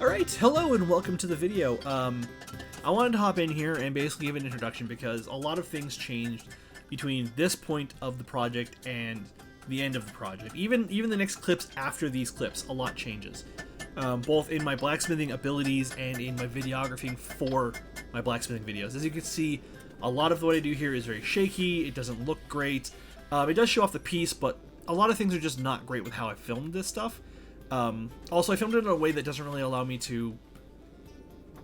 Alright, hello and welcome to the video. I wanted to hop in here and basically give an introduction because a lot of things changed between this point of the project and the end of the project. Even the next clips after these clips, a lot changes. Both in my blacksmithing abilities and in my videography for my blacksmithing videos. As you can see, a lot of what I do here is very shaky, it doesn't look great. It does show off the piece, but a lot of things are just not great with how I filmed this stuff. Also, I filmed it in a way that doesn't really allow me to...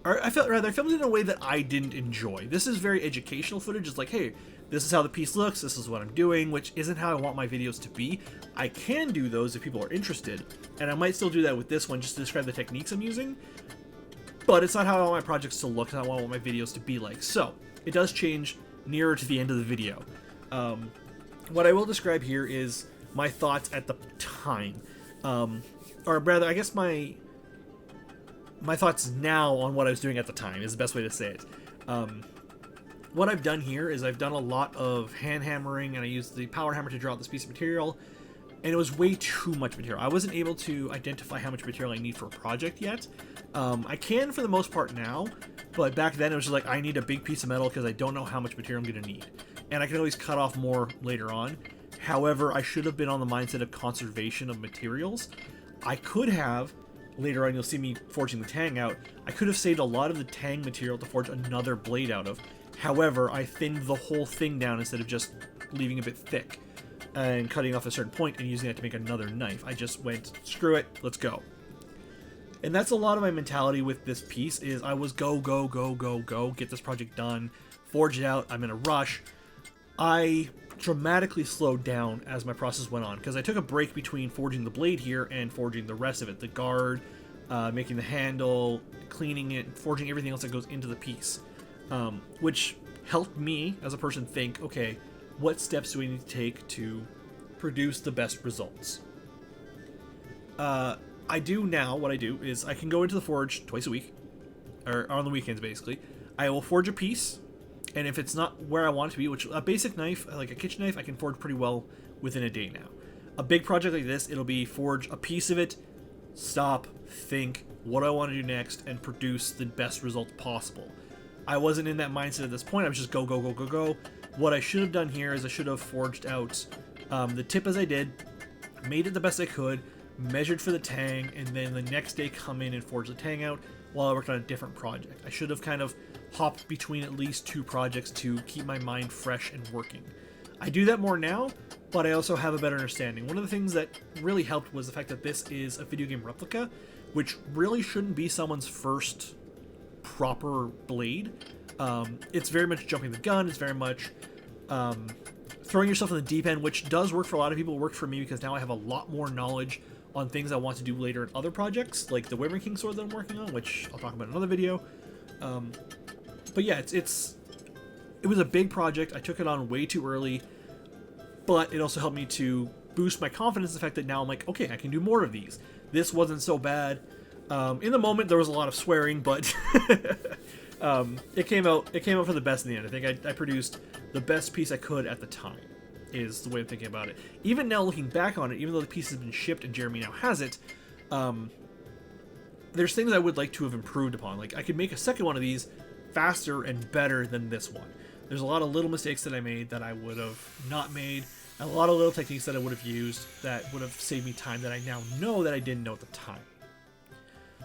I filmed it in a way that I didn't enjoy. This is very educational footage. It's like, hey, this is how the piece looks, this is what I'm doing, which isn't how I want my videos to be. I can do those if people are interested, and I might still do that with this one just to describe the techniques I'm using, but it's not how I want my projects to look, and I want my videos to be like. So, it does change nearer to the end of the video. What I will describe here is my thoughts at the time. Or rather, I guess my thoughts now on what I was doing at the time is the best way to say it. What I've done here is I've done a lot of hand hammering, and I used the power hammer to draw out this piece of material, and it was way too much material. I wasn't able to identify how much material I need for a project yet. I can for the most part now, but back then it was just like, I need a big piece of metal because I don't know how much material I'm going to need. And I can always cut off more later on. However, I should have been on the mindset of conservation of materials. I could have, later on you'll see me forging the tang out, I could have saved a lot of the tang material to forge another blade out of. However, I thinned the whole thing down instead of just leaving a bit thick and cutting off a certain point and using that to make another knife. I just went, screw it, let's go. And that's a lot of my mentality with this piece, is I was go, go, go, go, go, get this project done, forge it out, I'm in a rush. I dramatically slowed down as my process went on, because I took a break between forging the blade here and forging the rest of it, the guard, making the handle, cleaning it, forging everything else that goes into the piece, which helped me as a person think, okay, what steps do we need to take to produce the best results? I do now, what I do is I can go into the forge twice a week, or on the weekends basically. I will forge a piece, and if it's not where I want it to be, which a basic knife, like a kitchen knife, I can forge pretty well within a day now. A big project like this, it'll be forge a piece of it, stop, think, what do I want to do next, and produce the best result possible. I wasn't in that mindset at this point, I was just go, go, go, go, go. What I should have done here is I should have forged out the tip as I did, made it the best I could, measured for the tang, and then the next day come in and forge the tang out while I worked on a different project. I should have kind of hopped between at least two projects to keep my mind fresh and working. I do that more now, but I also have a better understanding. One of the things that really helped was the fact that this is a video game replica, which really shouldn't be someone's first proper blade. It's very much jumping the gun, it's very much throwing yourself in the deep end, which does work for a lot of people. It worked for me because now I have a lot more knowledge on things I want to do later in other projects, like the Wyvern Kings sword that I'm working on, which I'll talk about in another video. But yeah, it was a big project. I took it on way too early, but it also helped me to boost my confidence in the fact that now I'm like, okay, I can do more of these. This wasn't so bad. In the moment, there was a lot of swearing, but it came out for the best in the end. I think I produced the best piece I could at the time, is the way of thinking about it. Even now, looking back on it, even though the piece has been shipped and Jeremy now has it, there's things I would like to have improved upon. Like, I could make a second one of these faster and better than this one. There's a lot of little mistakes that I made that I would have not made, and a lot of little techniques that I would have used that would have saved me time that I now know that I didn't know at the time.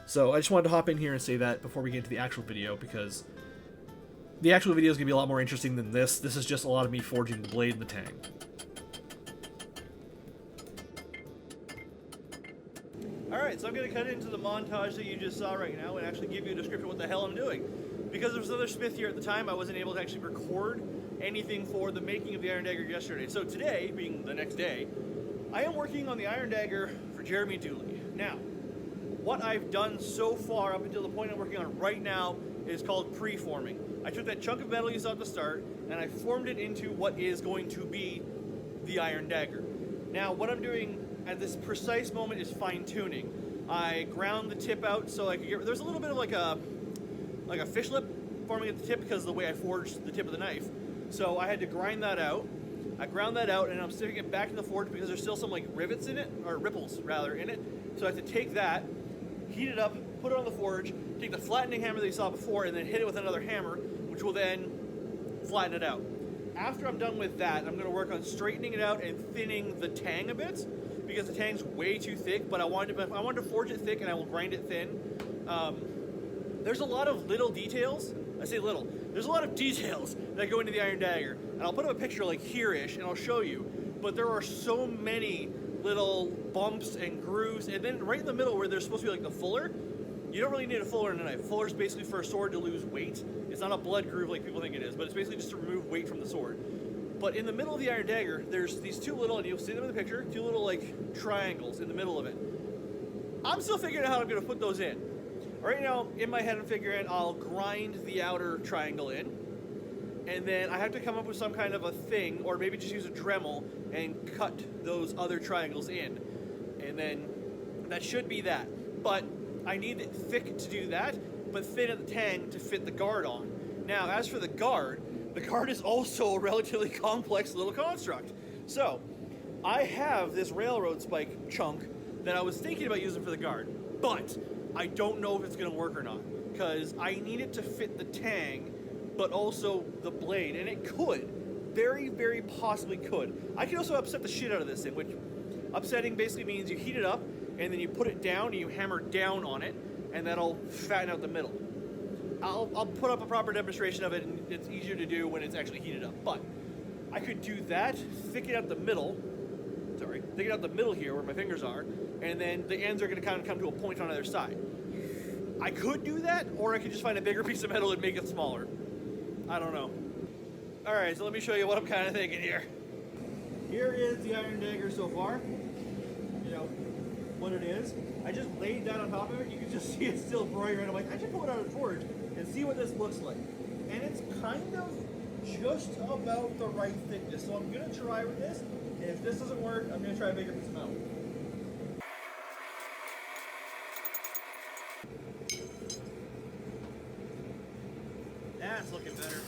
So I just wanted to hop in here and say that before we get into the actual video, because the actual video is going to be a lot more interesting than this. This is just a lot of me forging the blade and the tang. Alright, so I'm going to cut into the montage that you just saw right now and actually give you a description of what the hell I'm doing. Because there was another smith here at the time, I wasn't able to actually record anything for the making of the Iron Dagger yesterday. So today, being the next day, I am working on the Iron Dagger for Jeremy Dooley. Now, what I've done so far up until the point I'm working on right now is called preforming. I took that chunk of metal you saw at the start and I formed it into what is going to be the Iron Dagger. Now, what I'm doing at this precise moment is fine-tuning. I ground the tip out so I could get... There's a little bit of like a fish lip forming at the tip because of the way I forged the tip of the knife. So I had to grind that out. I ground that out and I'm sticking it back in the forge because there's still some like rivets in it, or ripples rather, in it. So I have to take that, heat it up, put it on the forge, take the flattening hammer that you saw before, and then hit it with another hammer, which will then flatten it out. After I'm done with that, I'm going to work on straightening it out and thinning the tang a bit, because the tang's way too thick, but I wanted to forge it thick, and I will grind it thin. There's a lot of little details. I say little. There's a lot of details that go into the Iron Dagger, and I'll put up a picture like here-ish, and I'll show you. But there are so many little bumps and grooves, and then right in the middle where there's supposed to be like the fuller, you don't really need a fuller in a knife. Fuller's basically for a sword to lose weight. It's not a blood groove like people think it is, but it's basically just to remove weight from the sword. But in the middle of the Iron Dagger, there's these two little, and you'll see them in the picture, two little like triangles in the middle of it. I'm still figuring out how I'm going to put those in. Right now, in my head, I'm figuring I'll grind the outer triangle in, and then I have to come up with some kind of a thing, or maybe just use a Dremel and cut those other triangles in, and then that should be that. But I need it thick to do that, but thin at the tang to fit the guard on. Now, as for the guard is also a relatively complex little construct. So, I have this railroad spike chunk that I was thinking about using for the guard, but I don't know if it's going to work or not, because I need it to fit the tang, but also the blade, and it could. Very, very possibly could. I can also upset the shit out of this thing, which upsetting basically means you heat it up, and then you put it down, and you hammer down on it, and that'll fatten out the middle. I'll put up a proper demonstration of it, and it's easier to do when it's actually heated up, but I could do that, thicken out the middle here where my fingers are, and then the ends are going to kind of come to a point on either side. I could do that, or I could just find a bigger piece of metal and make it smaller. I don't know. Alright, so let me show you what I'm kind of thinking here. Here is the Iron Dagger so far. You know, what it is. I just laid down on top of it. You can just see it still broiling. I'm like, I should pull it out of the forge and see what this looks like. And it's kind of just about the right thickness. So I'm going to try with this. And if this doesn't work, I'm going to try a bigger piece of metal. That's looking better.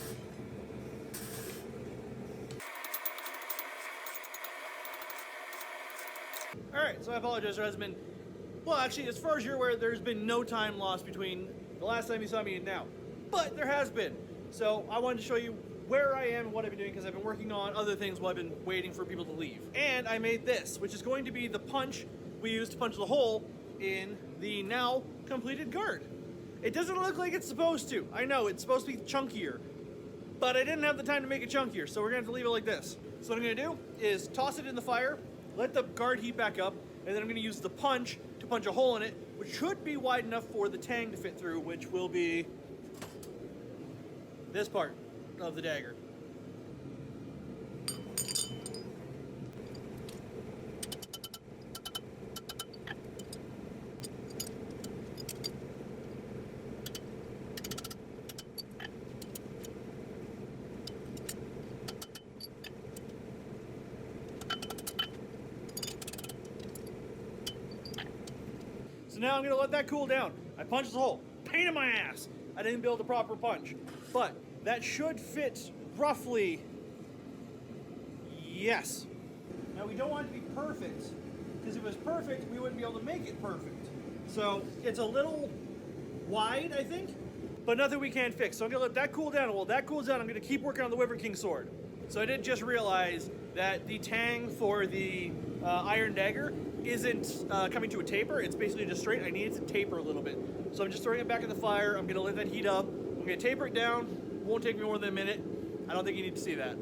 Alright, so I apologize, there has been... Well, actually, as far as you're aware, there's been no time lost between the last time you saw me and now. But there has been. So I wanted to show you where I am and what I've been doing, because I've been working on other things while I've been waiting for people to leave. And I made this, which is going to be the punch we used to punch the hole in the now completed guard. It doesn't look like it's supposed to. I know, it's supposed to be chunkier. But I didn't have the time to make it chunkier, so we're going to have to leave it like this. So what I'm going to do is toss it in the fire, let the guard heat back up, and then I'm going to use the punch to punch a hole in it, which should be wide enough for the tang to fit through, which will be this part of the dagger. Now I'm going to let that cool down. I punched the hole. Pain in my ass. I didn't build a proper punch. But that should fit roughly. Yes. Now we don't want it to be perfect, because if it was perfect, we wouldn't be able to make it perfect. So it's a little wide, I think, but nothing we can't fix. So I'm going to let that cool down. And while that cools down, I'm going to keep working on the Wyvern King sword. So I did just realize that the tang for the Iron Dagger isn't coming to a taper. It's basically just straight. I need it to taper a little bit. So I'm just throwing it back in the fire. I'm going to let that heat up. I'm going to taper it down. Won't take me more than a minute. I don't think you need to see that.